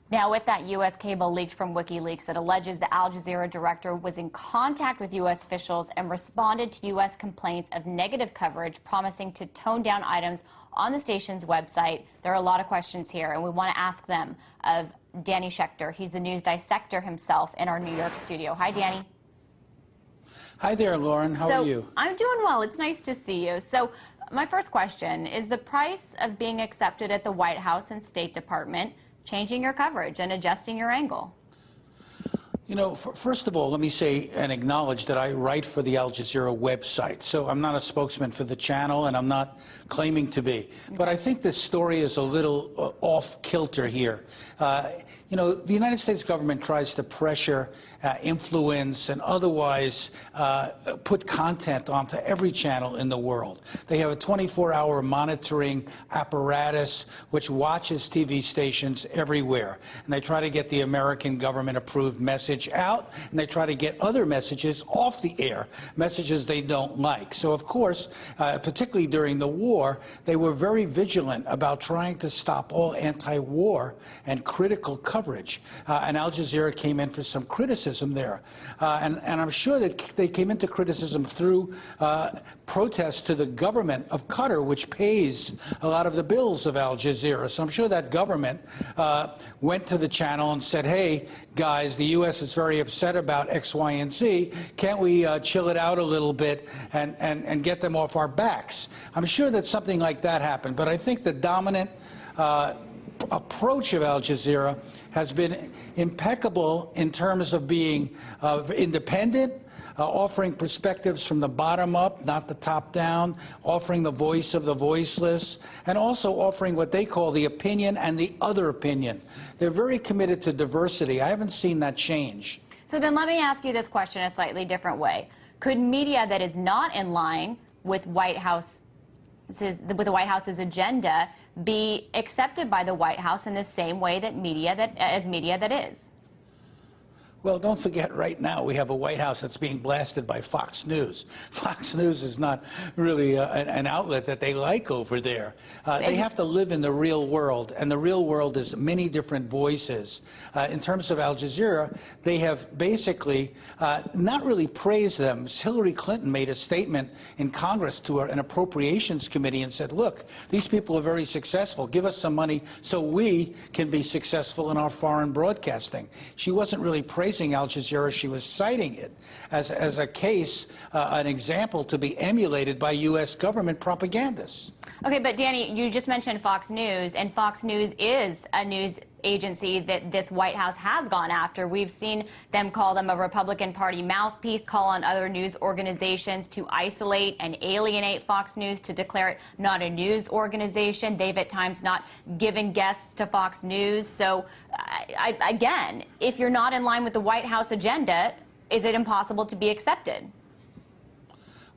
Now, with that U.S. cable leaked from WikiLeaks that alleges the Al Jazeera director was in contact with U.S. officials and responded to U.S. complaints of negative coverage, promising to tone down items on the station's website, there are a lot of questions here, and we want to ask them of Danny Schechter. He's the news dissector himself in our New York studio. Hi, Danny. Hi there, Lauren. How are you? I'm doing well. It's nice to see you. So my first question is the price of being accepted at the White House and State Department changing your coverage and adjusting your angle? You know, first of all, let me say and acknowledge that I write for the Al Jazeera website. So I'm not a spokesman for the channel, and I'm not claiming to be. But I think this story is a little off kilter here. You know, the United States government tries to pressure, influence, and otherwise put content onto every channel in the world. They have a 24-hour monitoring apparatus which watches TV stations everywhere. And they try to get the American government-approved message out, and they try to get other messages off the air, messages they don't like. So, of course, particularly during the war, they were very vigilant about trying to stop all anti-war and critical coverage. And Al Jazeera came in for some criticism there. And I'm sure that they came into criticism through protests to the government of Qatar, which pays a lot of the bills of Al Jazeera. So I'm sure that government went to the channel and said, hey, guys, the U.S. is very upset about X, Y, and Z. Can't we chill it out a little bit and get them off our backs? I'm sure that something like that happened. But I think the dominant approach of Al Jazeera has been impeccable in terms of being independent, offering perspectives from the bottom up, not the top down, offering the voice of the voiceless, and also offering what they call the opinion and the other opinion. They're very committed to diversity. I haven't seen that change. So then let me ask you this question a slightly different way. Could media that is not in line with the White House's agenda be accepted by the White House in the same way that media that is? Well, don't forget, right now we have a White House that's being blasted by Fox News. Fox News is not really an outlet that they like over there. They have to live in the real world, and the real world is many different voices. In terms of Al Jazeera, they have basically not really praised them. Hillary Clinton made a statement in Congress to an appropriations committee and said, look, these people are very successful. Give us some money so we can be successful in our foreign broadcasting. She wasn't really praising Al Jazeera. She was citing it as a case, an example to be emulated by U.S. government propagandists. Okay, but Danny, you just mentioned Fox News, and Fox News is a news agency that this White House has gone after. We've seen them call them a Republican Party mouthpiece, call on other news organizations to isolate and alienate Fox News, to declare it not a news organization. They've at times not given guests to Fox News. So, again, if you're not in line with the White House agenda, is it impossible to be accepted?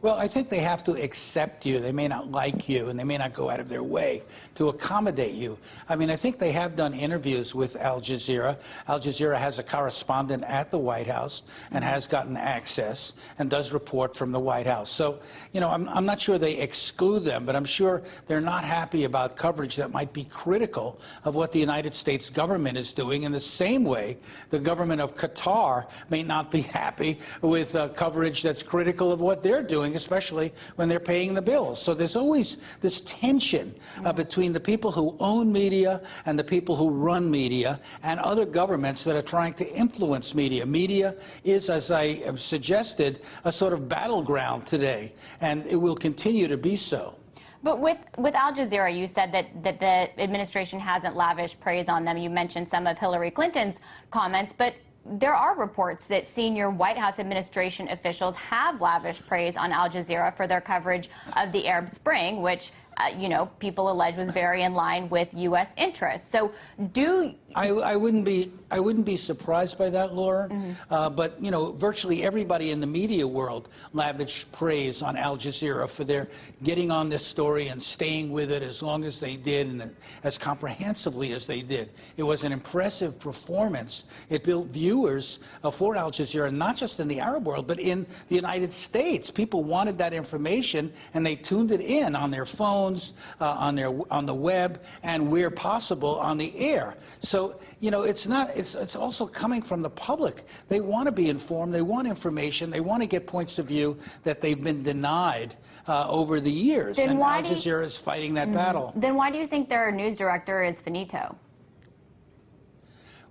Well, I think they have to accept you. They may not like you, and they may not go out of their way to accommodate you. I mean, I think they have done interviews with Al Jazeera. Al Jazeera has a correspondent at the White House and has gotten access and does report from the White House. So, you know, I'm not sure they exclude them, but I'm sure they're not happy about coverage that might be critical of what the United States government is doing. In the same way, the government of Qatar may not be happy with coverage that's critical of what they're doing, especially when they're paying the bills. So there's always this tension between the people who own media and the people who run media and other governments that are trying to influence media. Media is, as I have suggested, a sort of battleground today, and it will continue to be so. But with Al Jazeera, you said that the administration hasn't lavished praise on them. You mentioned some of Hillary Clinton's comments, but there are reports that senior White House administration officials have lavished praise on Al Jazeera for their coverage of the Arab Spring, which, you know, people allege was very in line with U.S. interests. So I wouldn't be surprised by that, Laura. But, you know, virtually everybody in the media world lavished praise on Al Jazeera for their getting on this story and staying with it as long as they did and as comprehensively as they did. It was an impressive performance. It built viewers for Al Jazeera, not just in the Arab world, but in the United States. People wanted that information, and they tuned it in on their phone, phones, on the web, and where possible on the air. So, you know, it's also coming from the public. They want to be informed. They want information. They want to get points of view that they've been denied over the years. Then and why Al Jazeera is fighting that battle. Then why do you think their news director is finito?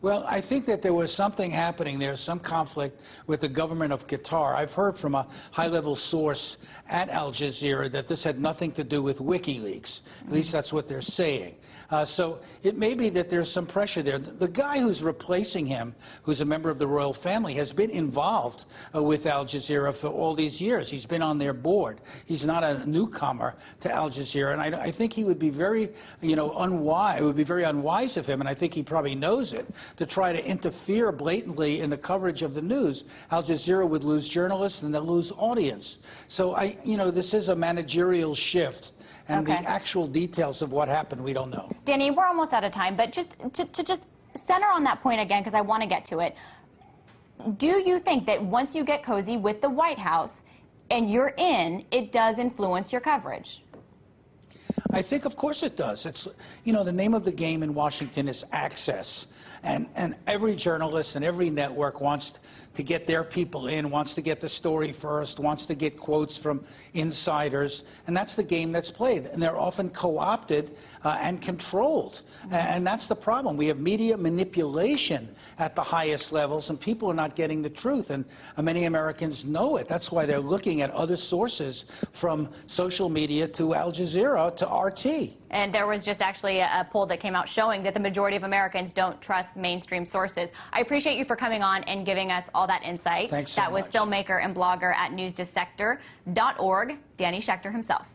Well, I think that there was something happening there, some conflict with the government of Qatar. I've heard from a high-level source at Al Jazeera that this had nothing to do with WikiLeaks. At least that's what they're saying. So it may be that there's some pressure there. The guy who's replacing him, who's a member of the royal family, has been involved with Al Jazeera for all these years. He's been on their board. He's not a newcomer to Al Jazeera, and I think he would be very, you know, unwise. It would be very unwise of him, and I think he probably knows it, to try to interfere blatantly in the coverage of the news. Al Jazeera would lose journalists and they'll lose audience. So you know, this is a managerial shift. And the actual details of what happened, we don't know. Danny, we're almost out of time, but just to just center on that point again, because I want to get to it. Do you think that once you get cozy with the White House and you're in, it does influence your coverage? I think, of course, it does. It's, you know, the name of the game in Washington is access. And every journalist and every network wants to get their people in, wants to get the story first, wants to get quotes from insiders. And that's the game that's played. And they're often co-opted and controlled. And that's the problem. We have media manipulation at the highest levels, and people are not getting the truth. And many Americans know it. That's why they're looking at other sources, from social media to Al Jazeera to RT. And there was just actually a poll that came out showing that the majority of Americans don't trust mainstream sources. I appreciate you for coming on and giving us all that insight. Thanks so much. That was filmmaker and blogger at newsdissector.org, Danny Schechter himself.